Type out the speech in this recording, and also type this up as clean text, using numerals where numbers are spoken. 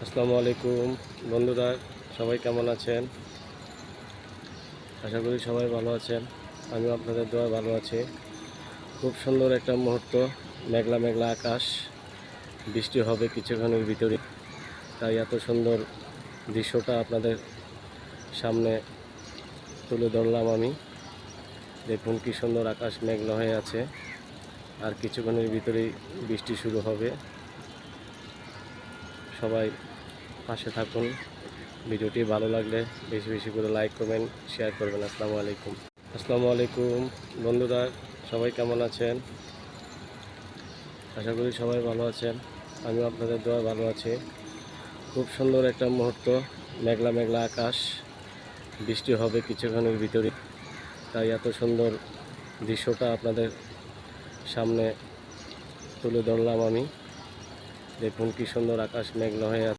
আসসালামু আলাইকুম বন্ধুরা, সবাই কেমন আছেন? আশা করি সবাই ভালো আছেন। আমিও আপনাদের দোয়া ভালো আছি। খুব সুন্দর একটা মুহূর্ত, মেঘলা মেঘলা আকাশ, বৃষ্টি হবে কিছুক্ষণের ভিতরে। তাই এত সুন্দর দৃশ্যটা আপনাদের সামনে তুলে ধরলাম আমি। দেখুন কি সুন্দর আকাশ মেঘলা হয়ে আছে, আর কিছুক্ষণের ভিতরেই বৃষ্টি শুরু হবে। সবাই পাশে থাকুন। ভিডিওটি ভালো লাগলে বেশি বেশি করে লাইক করবেন, শেয়ার করবেন। আসসালামু আলাইকুম বন্ধুরা, সবাই কেমন আছেন? আশা করি সবাই ভালো আছেন। আমিও আপনাদের দোয়া ভালো আছি। খুব সুন্দর একটা মুহূর্ত, মেঘলা মেঘলা আকাশ, বৃষ্টি হবে কিছুক্ষণের ভিতরে। তাই এত সুন্দর দৃশ্যটা আপনাদের সামনে তুলে ধরলাম আমি। দেখুন কি সুন্দর আকাশ মেঘলা হয়ে আছে।